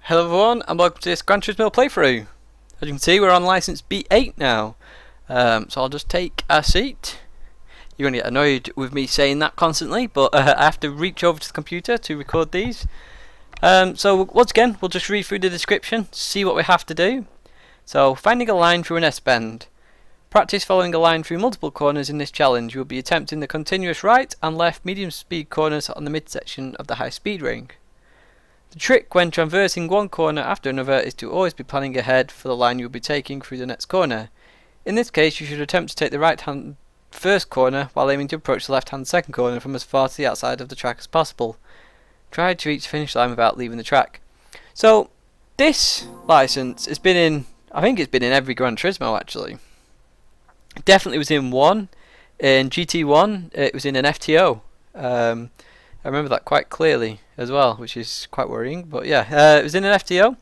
Hello everyone and welcome to this Gran Turismo playthrough. As you can see, we're on license B8 now, so I'll just take a seat. You're going to get annoyed with me saying that constantly, but I have to reach over to the computer to record these. So once again, we'll just read through the description, see what we have to do. So, finding a line through an S-bend. Practice following a line through multiple corners in this challenge. You will be attempting the continuous right and left medium speed corners on the midsection of the high speed ring. The trick when traversing one corner after another is to always be planning ahead for the line you will be taking through the next corner. In this case, you should attempt to take the right hand first corner while aiming to approach the left hand second corner from as far to the outside of the track as possible. Try to reach the finish line without leaving the track. So, this license has been in, I think it's been in every Gran Turismo actually. It definitely was in one. In GT1, it was in an FTO. I remember that quite clearly as well, which is quite worrying. But yeah, it was in an FTO.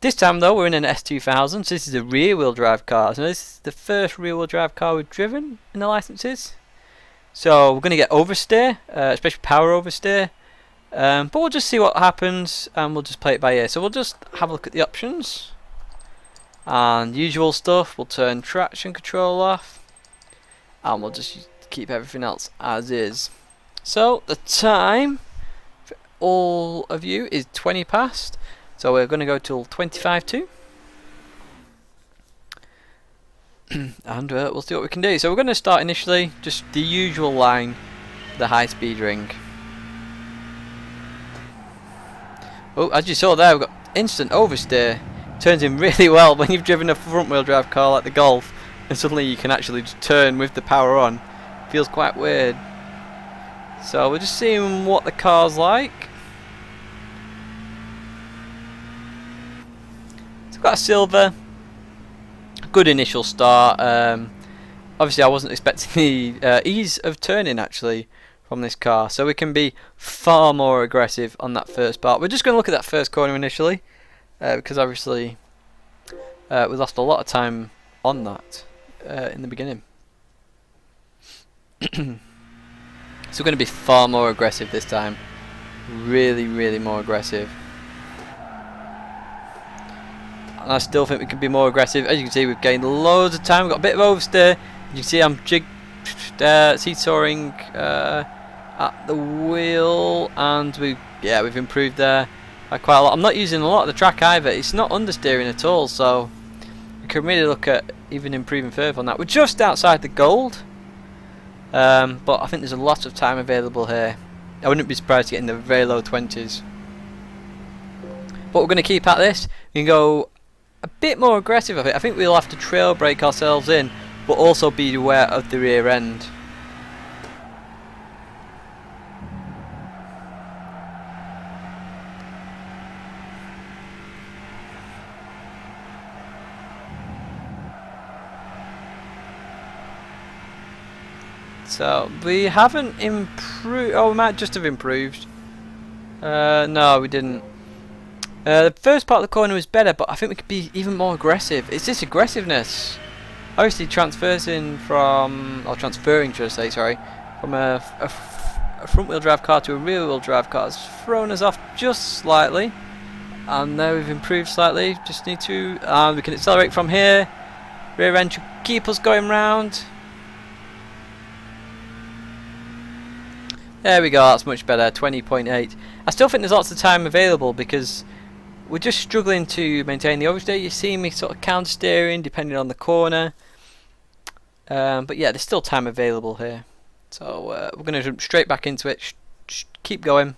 This time though, we're in an S2000, so this is a rear-wheel drive car. So this is the first rear-wheel drive car we've driven in the licenses. So we're going to get oversteer, especially power oversteer. But we'll just see what happens, and we'll just play it by ear. So we'll just have a look at the options. And usual stuff, we'll turn traction control off. And we'll just keep everything else as is. So the time for all of you is 20 past. So we're going to go till 25 to. And we'll see what we can do. So we're going to start initially just the usual line, the high speed ring. Oh, as you saw there, we've got instant oversteer. Turns in really well when you've driven a front wheel drive car like the Golf, and suddenly you can actually just turn with the power on. Feels quite weird. So we're just seeing what the car's like. It's got a silver. Good initial start. Obviously I wasn't expecting the ease of turning actually from this car, so we can be far more aggressive on that first part. We're just going to look at that first corner initially, because obviously we lost a lot of time on that in the beginning. So we're going to be far more aggressive this time. Really more aggressive. And I still think we can be more aggressive. As you can see, we've gained loads of time. We've got a bit of oversteer. You can see I'm seesawing at the wheel, and we've improved there by quite a lot. I'm not using a lot of the track either. It's not understeering at all, so we can really look at even improving further on that. We're just outside the gold. But I think there's a lot of time available here. I wouldn't be surprised to get in the very low 20s. But we're going to keep at this. We can go a bit more aggressive of it. I think we'll have to trail brake ourselves in, but also be aware of the rear end. So we haven't improved. Oh, we might just have improved. No, we didn't. The first part of the corner was better, but I think we could be even more aggressive. It's this aggressiveness. Obviously, transferring, should I say, sorry, from a front-wheel drive car to a rear-wheel drive car has thrown us off just slightly. And now we've improved slightly. Just need to. We can accelerate from here. Rear end should keep us going round. There we go, that's much better, 20.8. I still think there's lots of time available because we're just struggling to maintain the oversteer. You see me sort of counter steering depending on the corner. But yeah, there's still time available here. So we're going to jump straight back into it, keep going.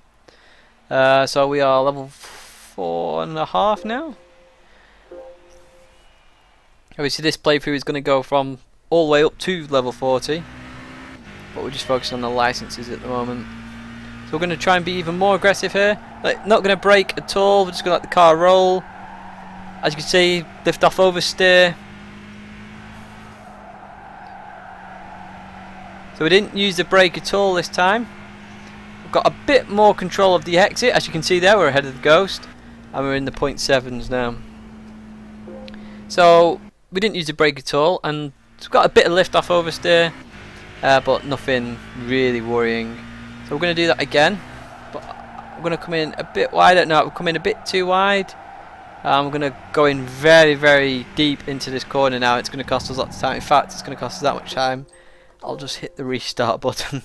So we are level 4.5 now. Obviously this playthrough is going to go from all the way up to level 40. But we're just focusing on the licenses at the moment. So we're going to try and be even more aggressive here. Like, not going to brake at all. We're just going to let the car roll. As you can see, lift off oversteer. So we didn't use the brake at all this time. We've got a bit more control of the exit. As you can see there, we're ahead of the Ghost. And we're in the 0.7s now. So we didn't use the brake at all. And we've got a bit of lift off oversteer. But nothing really worrying. So we're going to do that again. But we're going to come in a bit wider. No, we're coming a bit too wide. We're going to go in very, very deep into this corner now. It's going to cost us lots of time. In fact, it's going to cost us that much time. I'll just hit the restart button.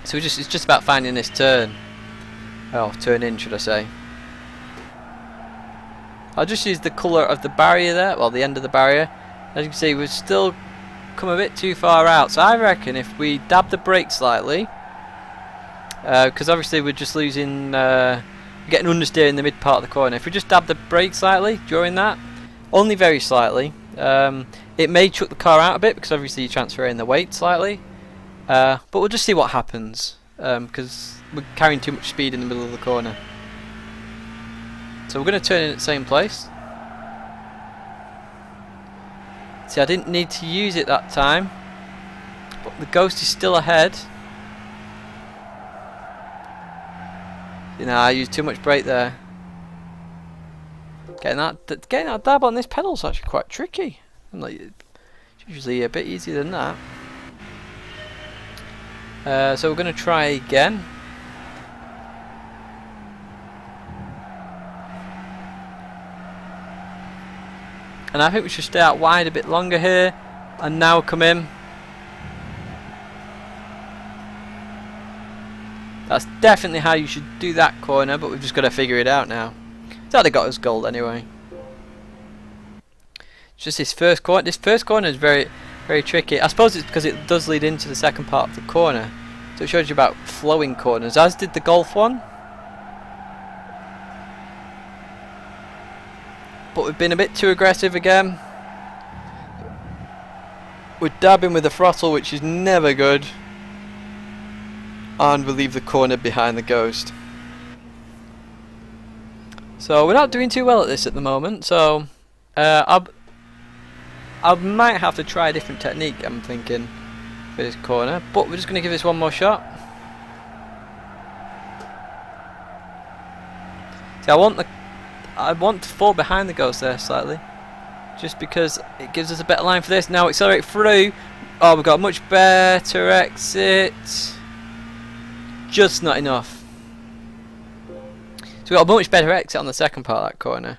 So it's just about finding this turn. Oh, turn in, should I say. I'll just use the colour of the barrier there, well, the end of the barrier. As you can see, we've still come a bit too far out. So I reckon if we dab the brake slightly, because obviously we're just losing, getting understeer in the mid part of the corner. If we just dab the brake slightly during that, only very slightly, it may chuck the car out a bit because obviously you're transferring the weight slightly. But we'll just see what happens, because we're carrying too much speed in the middle of the corner. So we're going to turn in at the same place. See, I didn't need to use it that time, but the Ghost is still ahead. You know, I used too much brake there. Getting that dab on this pedal is actually quite tricky. Like, it's usually a bit easier than that. So we're going to try again. And I think we should stay out wide a bit longer here, and now come in. That's definitely how you should do that corner, but we've just got to figure it out now. It's already got us gold anyway. It's just this first corner. This first corner is very, very tricky. I suppose it's because it does lead into the second part of the corner, so it shows you about flowing corners, as did the Golf one. But we've been a bit too aggressive again. We're dabbing with the throttle, which is never good. And we leave the corner behind the Ghost. So we're not doing too well at this at the moment. So I might have to try a different technique, I'm thinking, for this corner. But we're just going to give this one more shot. See, I want to fall behind the Ghost there slightly, just because it gives us a better line for this. Now accelerate through. Oh, we've got a much better exit. Just not enough. So we've got a much better exit on the second part of that corner.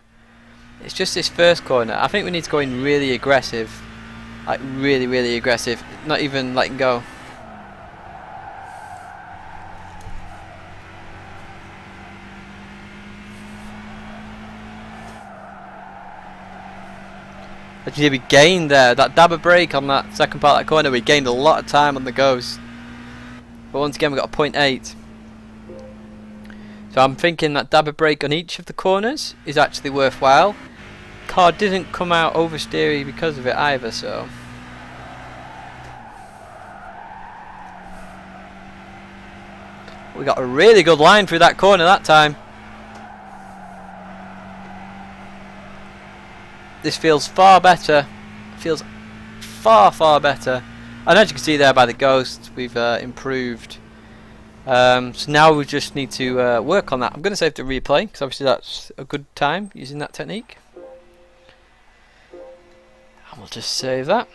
It's just this first corner. I think we need to go in really aggressive. Like really, really aggressive. Not even letting go. Actually, we gained there. That dab of brake on that second part of that corner, we gained a lot of time on the Ghost. But once again, we got a 0.8. So I'm thinking that dab of brake on each of the corners is actually worthwhile. Car didn't come out oversteery because of it either, so. We got a really good line through that corner that time. This feels far better. Feels far, far better. And as you can see there by the Ghost, we've improved. So now we just need to work on that. I'm going to save the replay, because obviously that's a good time using that technique. And we'll just save that.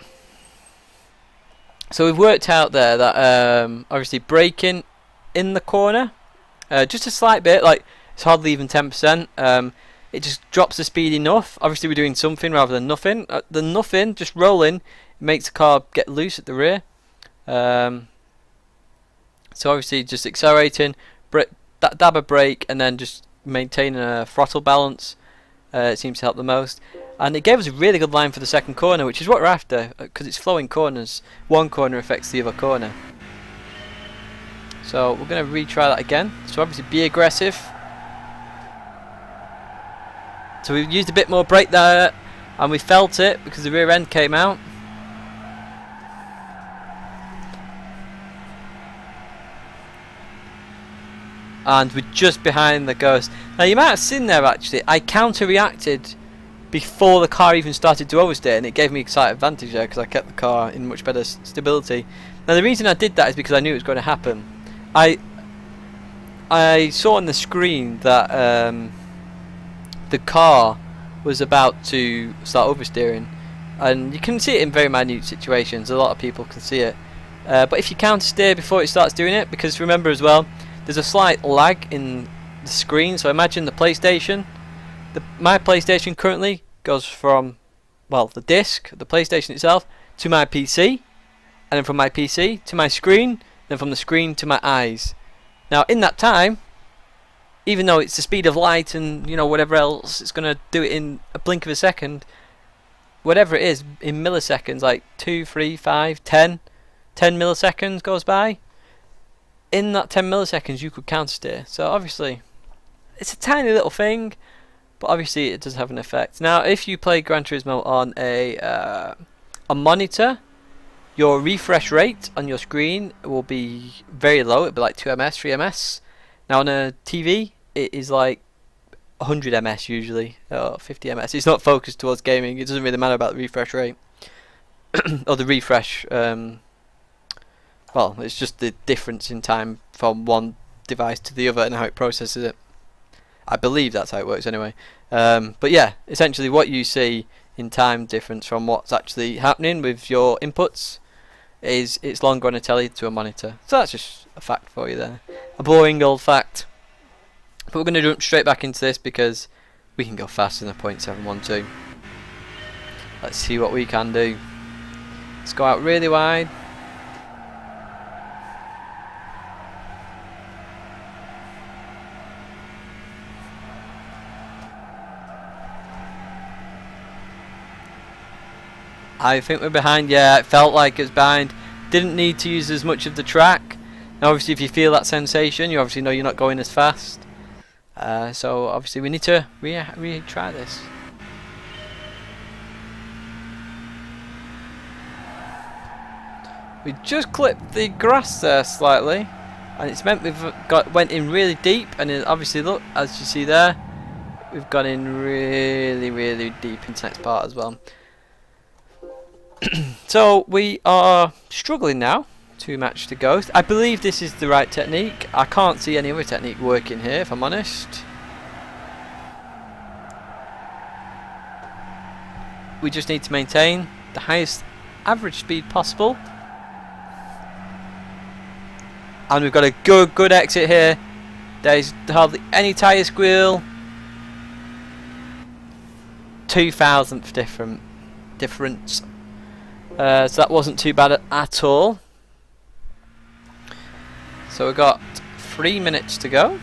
So we've worked out there that obviously braking in the corner, just a slight bit, like it's hardly even 10%. It just drops the speed enough. Obviously we're doing something rather than nothing. The nothing, just rolling, makes the car get loose at the rear. So obviously just accelerating, that dab of brake, and then just maintaining a throttle balance. It seems to help the most. And it gave us a really good line for the second corner, which is what we're after, because it's flowing corners. One corner affects the other corner. So we're going to retry that again. So obviously be aggressive. So we've used a bit more brake there, and we felt it because the rear end came out. And we're just behind the Ghost. Now you might have seen there actually, I counter-reacted before the car even started to oversteer, and it gave me a slight advantage there because I kept the car in much better stability. Now the reason I did that is because I knew it was going to happen. I saw on the screen that the car was about to start oversteering, and you can see it in very minute situations. A lot of people can see it. But if you counter steer before it starts doing it, because remember as well, there's a slight lag in the screen. So imagine the PlayStation. My PlayStation currently goes from, well, the disc, the PlayStation itself, to my PC, and then from my PC to my screen, then from the screen to my eyes. Now in that time, even though it's the speed of light and whatever else, it's going to do it in a blink of a second. Whatever it is in milliseconds, like 2, 3, 5, 10 milliseconds goes by. In that 10 milliseconds you could counter steer. So obviously it's a tiny little thing, but obviously it does have an effect. Now if you play Gran Turismo on a monitor, your refresh rate on your screen will be very low. It'll be like 2 ms, 3 ms. Now on a TV it is like 100 ms usually, or 50 ms. It's not focused towards gaming. It doesn't really matter about the refresh rate or the refresh. Well, it's just the difference in time from one device to the other and how it processes it. I believe that's how it works anyway. But yeah, essentially what you see in time difference from what's actually happening with your inputs is it's longer on a telly to a monitor. So that's just a fact for you there. A boring old fact. But we're going to jump straight back into this because we can go faster than a .712. Let's see what we can do. Let's go out really wide. I think we're behind. Yeah, it felt like it was behind. Didn't need to use as much of the track. Now obviously if you feel that sensation, you obviously know you're not going as fast. So obviously we need to retry this. We just clipped the grass there slightly, and it's meant we've went in really deep, and then obviously look, as you see there, we've gone in really deep into the next part as well. So we are struggling now to match the Ghost. I believe this is the right technique. I can't see any other technique working here, if I'm honest. We just need to maintain the highest average speed possible. And we've got a good exit here. There's hardly any tyre squeal. 2,000th difference. So that wasn't too bad at all. So we've got 3 minutes to go.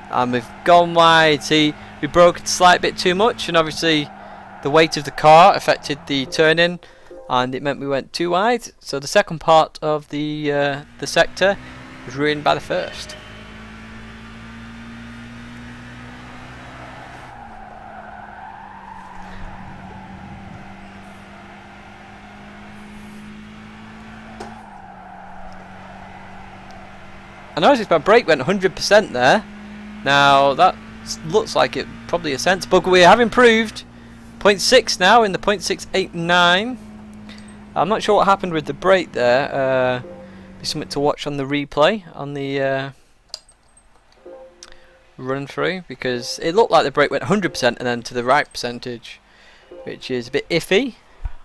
And we've gone wide. See, we broke a slight bit too much, and obviously the weight of the car affected the turning, and it meant we went too wide. So the second part of the sector was ruined by the first. I noticed my brake went 100% there. Now that looks like it probably a sense, but we have improved. 0.6 now in the 0.689. I'm not sure what happened with the brake there. Be something to watch on the replay on the run through, because it looked like the brake went 100% and then to the right percentage, which is a bit iffy.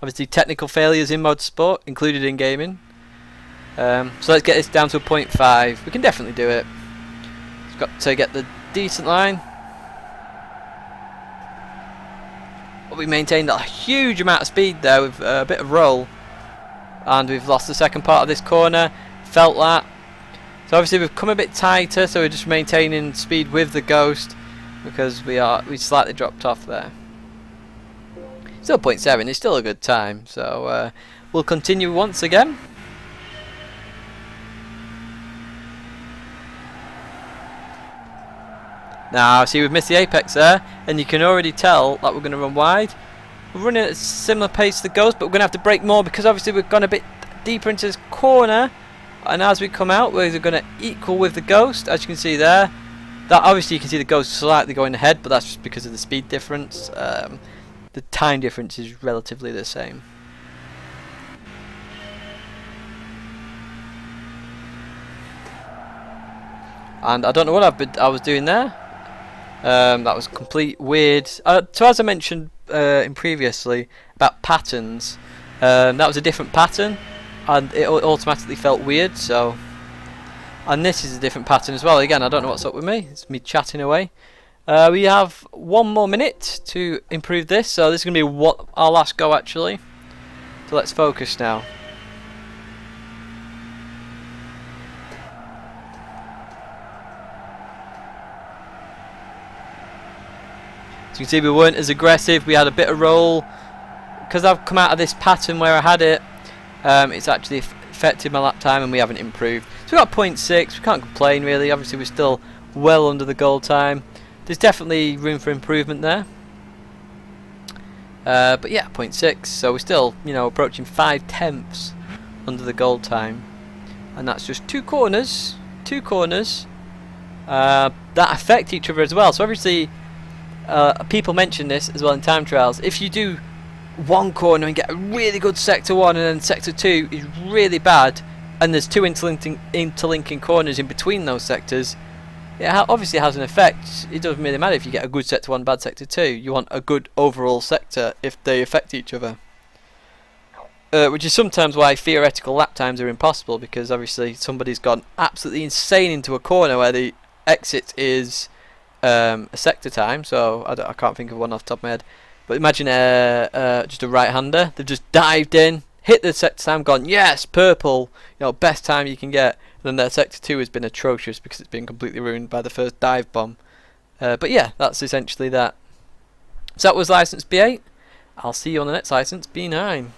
Obviously technical failures in motorsport included in gaming. So let's get this down to a 0.5. We can definitely do it. It's got to get the decent line. But we maintained a huge amount of speed there with a bit of roll, and we've lost the second part of this corner. Felt that. So obviously we've come a bit tighter, so we're just maintaining speed with the Ghost because we slightly dropped off there. Still 0.7. It's still a good time. So we'll continue once again. Now, see, we've missed the apex there, and you can already tell that we're going to run wide. We're running at a similar pace to the Ghost, but we're going to have to brake more because obviously we've gone a bit deeper into this corner, and as we come out, we're going to equal with the Ghost, as you can see there. That obviously you can see the Ghost slightly going ahead, but that's just because of the speed difference. The time difference is relatively the same. And I don't know what I was doing there. That was complete weird. So as I mentioned in previously about patterns, that was a different pattern, and it automatically felt weird. So, and this is a different pattern as well. Again, I don't know what's up with me. It's me chatting away. We have 1 more minute to improve this, so this is going to be our last go actually. So let's focus now. So you can see we weren't as aggressive, we had a bit of roll. Because I've come out of this pattern where I had it, it's actually affected my lap time and we haven't improved. So we got 0.6, we can't complain really. Obviously we're still well under the goal time. There's definitely room for improvement there. But yeah, 0.6, so we're still, you know, approaching 5/10 under the goal time. And that's just 2 corners, that affect each other as well. So obviously, people mention this as well in time trials. If you do one corner and get a really good sector 1 and then sector 2 is really bad, and there's 2 interlinking corners in between those sectors, it obviously has an effect. It doesn't really matter if you get a good sector 1, bad sector 2. You want a good overall sector if they affect each other. Which is sometimes why theoretical lap times are impossible, because obviously somebody's gone absolutely insane into a corner where the exit is a sector time. So I can't think of one off the top of my head. But imagine just a right-hander. They've just dived in, hit the sector time, gone, yes, purple, you know, best time you can get. And then their sector 2 has been atrocious because it's been completely ruined by the first dive bomb. But yeah, that's essentially that. So that was license B8. I'll see you on the next license, B9.